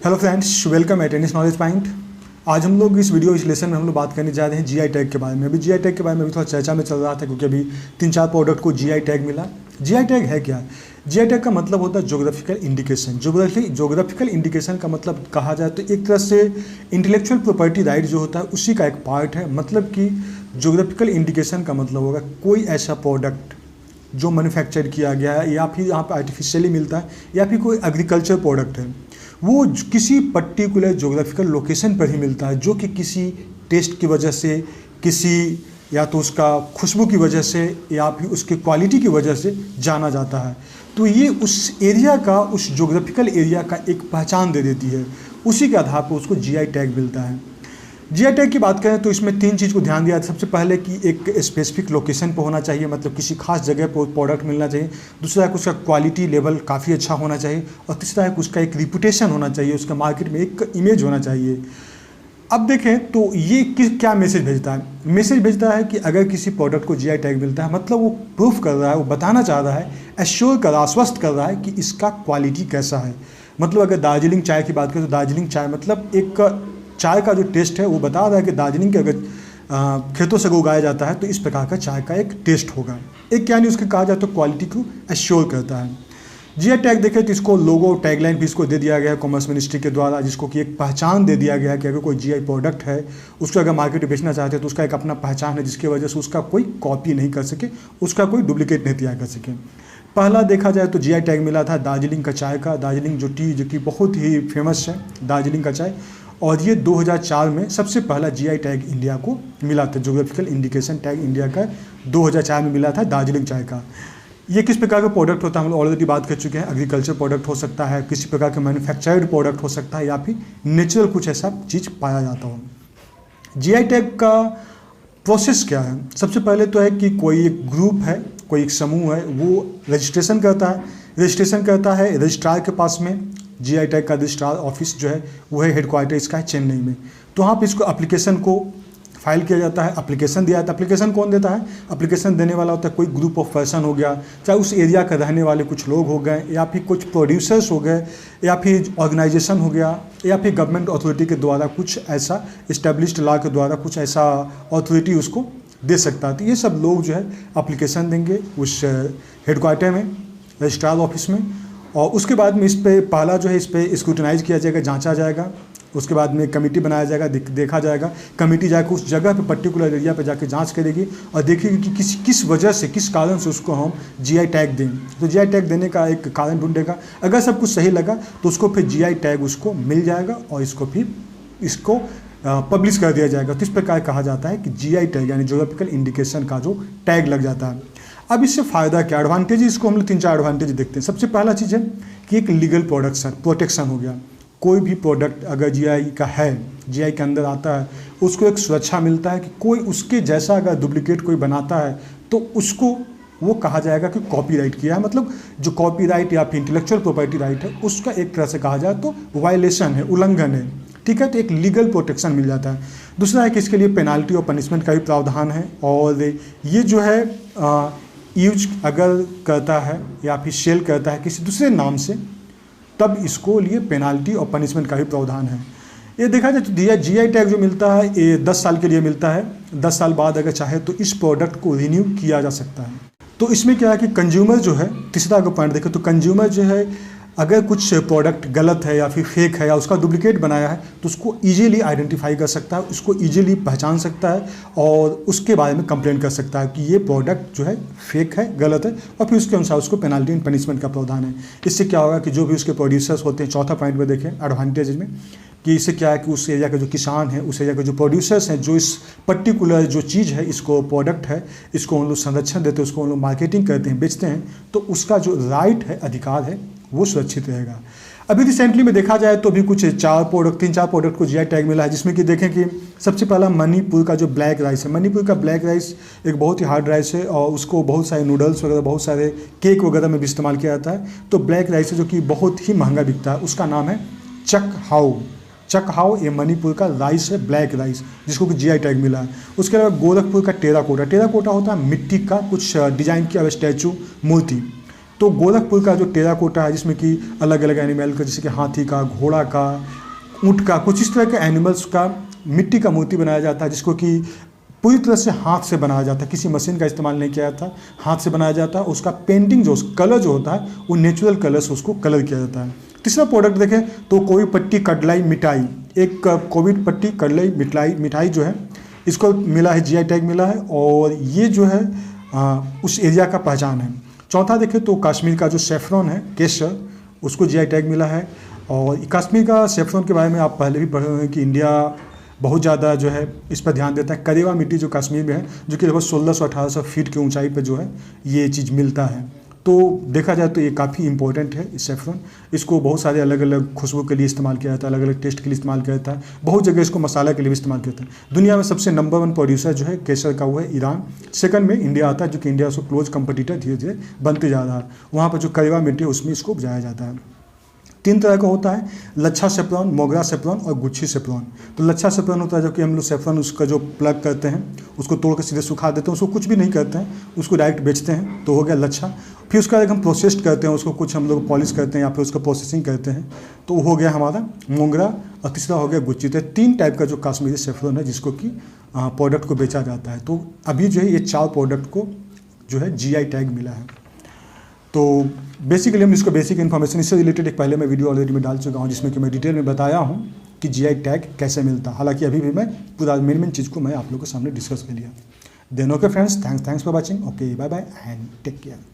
Hello friends, welcome eight tennis knowledge point. आज हम लोग इस वीडियो इस लेसन में हम लोग बात करने जा रहे हैं जीआई टैग के बारे में। अभी जीआई टैग के बारे में अभी थोड़ा चर्चा में चल रहा था क्योंकि अभी 3-4 प्रोडक्ट को जीआई टैग मिला। जीआई टैग है क्या? जीआई टैग का मतलब होता है ज्योग्राफिकल इंडिकेशन। ज्योग्राफिकल इंडिकेशन का मतलब कहा जाए तो एक तरह से इंटेलेक्चुअल प्रॉपर्टी राइट जो होता है उसी का एक पार्ट है। मतलब कि ज्योग्राफिकल इंडिकेशन का मतलब होगा कोई ऐसा प्रोडक्ट जो मैन्युफैक्चर किया गया है या फिर यहाँ पर आर्टिफिशियली मिलता है या फिर कोई एग्रीकल्चर प्रोडक्ट है, वो किसी पर्टिकुलर ज्योग्राफिकल लोकेशन पर ही मिलता है, जो कि किसी टेस्ट की वजह से, किसी या तो उसका खुशबू की वजह से या फिर उसकी क्वालिटी की वजह से जाना जाता है। तो ये उस एरिया का, उस ज्योग्राफिकल एरिया का एक पहचान दे देती है। उसी के आधार पर उसको जीआई टैग मिलता है। जीआई टैग की बात करें तो इसमें 3 चीज़ को ध्यान दिया है। सबसे पहले कि एक स्पेसिफिक लोकेशन पर होना चाहिए, मतलब किसी खास जगह पर प्रोडक्ट मिलना चाहिए। दूसरा है कि उसका क्वालिटी लेवल काफ़ी अच्छा होना चाहिए। और तीसरा है कि उसका एक रिपुटेशन होना चाहिए, उसका मार्केट में एक इमेज होना चाहिए। अब देखें तो ये क्या मैसेज भेजता है? मैसेज भेजता है कि अगर किसी प्रोडक्ट को जीआई टैग मिलता है मतलब वो प्रूफ कर रहा है, वो बताना चाह रहा है, एश्योर कर रहा है, आश्वस्त कर रहा है कि इसका क्वालिटी कैसा है। मतलब अगर दार्जिलिंग चाय की बात करें तो दार्जिलिंग चाय मतलब एक चाय का जो टेस्ट है वो बता रहा है कि दार्जिलिंग के अगर खेतों से उगाया जाता है तो इस प्रकार का चाय का एक टेस्ट होगा। एक यानी उसके कहा जाए तो क्वालिटी को एश्योर करता है। जीआई टैग देखें तो इसको लोगो टैगलाइन भी इसको दे दिया गया है कॉमर्स मिनिस्ट्री के द्वारा, जिसको कि एक पहचान दे दिया गया है कि अगर कोई जीआई प्रोडक्ट है उसको अगर मार्केट में बेचना चाहते हैं तो उसका एक अपना पहचान है, जिसकी वजह से उसका कोई कॉपी नहीं कर सके, उसका कोई डुप्लीकेट नहीं तैयार कर सके। पहला देखा जाए तो जीआई टैग मिला था दार्जिलिंग का चाय का, दार्जिलिंग जो टी जो कि बहुत ही फेमस है दार्जिलिंग का चाय। और ये 2004 में सबसे पहला जीआई टैग इंडिया को मिला था। ज्योग्राफिकल इंडिकेशन टैग इंडिया का 2004 में मिला था दार्जिलिंग चाय का। ये किस प्रकार का प्रोडक्ट होता है हम लोग ऑलरेडी बात कर चुके हैं। एग्रीकल्चर प्रोडक्ट हो सकता है, किसी प्रकार का मैन्युफैक्चर्ड प्रोडक्ट हो सकता है या फिर नेचुरल कुछ ऐसा चीज़ पाया जाता हो। जीआई टैग का प्रोसेस क्या है? सबसे पहले तो है कि कोई एक ग्रुप है, कोई एक समूह है, वो रजिस्ट्रेशन करता है। रजिस्ट्रेशन करता है रजिस्ट्रार के पास में। जीआई टैग का रजिस्ट्रार ऑफिस जो है वो है हेडक्वार्टर इसका है चेन्नई में। तो वहाँ पे इसको एप्लीकेशन को फाइल किया जाता है, एप्लीकेशन दिया जाता है। एप्लीकेशन कौन देता है? एप्लीकेशन देने वाला होता है कोई ग्रुप ऑफ पर्सन हो गया, चाहे उस एरिया का रहने वाले कुछ लोग हो गए या फिर कुछ प्रोड्यूसर्स हो गए या फिर ऑर्गेनाइजेशन हो गया या फिर गवर्नमेंट अथॉरिटी के द्वारा कुछ ऐसा इस्टेब्लिश्ड लॉ के द्वारा कुछ ऐसा अथॉरिटी उसको दे सकता है। तो ये सब लोग जो है एप्लीकेशन देंगे उस हेडक्वार्टर में, रजिस्ट्रार ऑफिस में। और उसके बाद में इस पर पहला जो है इस पर स्क्रूटनाइज किया जाएगा, जांचा जाएगा। उसके बाद में कमेटी बनाया जाएगा, देखा जाएगा। कमेटी जाकर उस जगह पे पर्टिकुलर एरिया पे जाके जांच करेगी और देखेगी कि किस वजह से, किस कारण से उसको हम जीआई टैग दें। तो जीआई टैग देने का एक कारण ढूंढेगा। अगर सब कुछ सही लगा तो उसको फिर जीआई टैग उसको मिल जाएगा और इसको पब्लिश कर दिया जाएगा। तो इस प्रकार कहा जाता है कि जीआई टैग यानी ज्योग्राफिकल इंडिकेशन का जो टैग लग जाता है। अब इससे फ़ायदा क्या, एडवांटेज, इसको हम लोग 3-4 एडवांटेज देखते हैं। सबसे पहला चीज़ है कि एक लीगल प्रोटेक्शन हो गया। कोई भी प्रोडक्ट अगर जीआई का है, जीआई के अंदर आता है, उसको एक सुरक्षा मिलता है कि कोई उसके जैसा अगर डुप्लीकेट कोई बनाता है तो उसको वो कहा जाएगा कि कॉपीराइट किया है। मतलब जो कॉपीराइट या फिर इंटेलेक्चुअल प्रॉपर्टी राइट है उसका एक तरह से कहा जाए तो वायलेशन है, उल्लंघन है। ठीक है, तो एक लीगल प्रोटेक्शन मिल जाता है। दूसरा है कि इसके लिए पेनाल्टी और पनिशमेंट का भी प्रावधान है। और ये जो है यूज अगर करता है या फिर सेल करता है किसी दूसरे नाम से, तब इसको लिए पेनाल्टी और पनिशमेंट का भी प्रावधान है। ये देखा जाए तो जीआई टैग जो मिलता है ये 10 साल के लिए मिलता है। 10 साल बाद अगर चाहे तो इस प्रोडक्ट को रिन्यू किया जा सकता है। तो इसमें क्या है कि कंज्यूमर जो है, तीसरा अगर पॉइंट देखें तो कंज्यूमर जो है अगर कुछ प्रोडक्ट गलत है या फिर फेक है या उसका डुप्लीकेट बनाया है तो उसको ईजिली आइडेंटिफाई कर सकता है, उसको ईजिली पहचान सकता है और उसके बारे में कंप्लेंट कर सकता है कि ये प्रोडक्ट जो है फेक है, गलत है, और फिर उसके अनुसार उसको पेनाल्टी एंड पनिशमेंट का प्रावधान है। इससे क्या होगा कि जो भी उसके प्रोड्यूसर्स होते हैं, चौथा पॉइंट में देखें एडवांटेज में, कि इससे क्या है कि उस एरिया के जो किसान हैं, उस एरिया के जो प्रोड्यूसर्स हैं, जो इस पर्टिकुलर जो चीज़ है, इसको प्रोडक्ट है, इसको हम लोग संरक्षण देते हैं, उसको हम लोग मार्केटिंग करते हैं, बेचते हैं, तो उसका जो राइट है, अधिकार है, वो सुरक्षित रहेगा। अभी रिसेंटली में देखा जाए तो भी कुछ 3-4 प्रोडक्ट को जीआई टैग मिला है, जिसमें कि देखें कि सबसे पहला मणिपुर का जो ब्लैक राइस है। मणिपुर का ब्लैक राइस एक बहुत ही हार्ड राइस है और उसको बहुत सारे नूडल्स वगैरह, बहुत सारे केक वगैरह में भी इस्तेमाल किया जाता है। तो ब्लैक राइस है जो कि बहुत ही महंगा बिकता है, उसका नाम है चकहाओ। ये मणिपुर का राइस है, ब्लैक राइस, जिसको कि जीआई टैग मिला है। उसके अलावा गोरखपुर का टेराकोटा होता है मिट्टी का कुछ डिजाइन किया हुआ स्टैचू, मूर्ति, तो गोरखपुर का जो टेराकोटा है जिसमें कि अलग अलग एनिमल का, जैसे कि हाथी का, घोड़ा का, ऊँट का, कुछ इस तरह के एनिमल्स का मिट्टी का मूर्ति बनाया जाता है, जिसको कि पूरी तरह से हाथ से बनाया जाता है, किसी मशीन का इस्तेमाल नहीं किया जाता, हाथ से बनाया जाता है। उसका पेंटिंग जो कलर जो होता है वो नेचुरल कलर से उसको कलर किया जाता है। तीसरा प्रोडक्ट देखें तो कोविड पट्टी कड़लाई मिठाई, एक कोविड पट्टी कड़लाई मिठाई जो है इसको मिला है जीआई टैग मिला है, और ये जो है उस एरिया का पहचान है। चौथा देखें तो कश्मीर का जो सेफ्रॉन है, केसर, उसको जीआई टैग मिला है। और कश्मीर का सेफ्रॉन के बारे में आप पहले भी पढ़े हुए हैं कि इंडिया बहुत ज़्यादा जो है इस पर ध्यान देता है। करेवा मिट्टी जो कश्मीर में है, जो कि लगभग 1600-1800 फीट की ऊंचाई पर जो है ये चीज़ मिलता है। तो देखा जाए तो ये काफ़ी इंपॉर्टेंट है सेफ्रॉन। इसको बहुत सारे अलग अलग खुशबू के लिए इस्तेमाल किया जाता है, अलग अलग टेस्ट के लिए इस्तेमाल किया जाता है, बहुत जगह इसको मसाला के लिए भी इस्तेमाल किया जाता है। दुनिया में सबसे नंबर 1 प्रोड्यूसर जो है केसर का वो है ईरान। सेकंड में इंडिया आता है, जो कि इंडिया से क्लोज कंपटीटर धीरे धीरे बनते जा रहा है। वहाँ पर जो करेवा मिट्टी है उसमें इसको उपजाया जाता है। 3 तरह का होता है, लच्छा सेफ्रॉन, मोगरा सेफ्रॉन और गुच्छी सेफ्रॉन। तो लच्छा सेफ्रॉन होता है जो कि हम लोग सेफ्रॉन उसका जो प्लग करते हैं उसको तोड़ कर सीधे सुखा देते हैं, उसको कुछ भी नहीं करते हैं, उसको डायरेक्ट बेचते हैं, तो हो गया लच्छा। फिर उसका एक हम प्रोसेस्ड करते हैं, उसको कुछ हम लोग पॉलिश करते हैं या फिर उसका प्रोसेसिंग करते हैं, तो हो गया हमारा मोगरा। और तीसरा हो गया गुच्छी। तो 3 टाइप का जो कश्मीरी सेफ्रॉन है जिसको कि प्रोडक्ट को बेचा जाता है। तो अभी जो है ये 4 प्रोडक्ट को जो है जीआई टैग मिला है। तो बेसिकली हम इसको बेसिक इन्फॉर्मेशन इससे रिलेटेड एक पहले मैं वीडियो ऑलरेडी मैं डाल चुका हूँ, जिसमें कि मैं डिटेल में बताया हूँ कि जीआई टैग कैसे मिलता है। हालांकि अभी भी मैं पूरा मेन चीज़ को मैं आप लोगों के सामने डिस्कस कर लिया। Then okay friends, thanks for watching. Okay, bye bye and take care.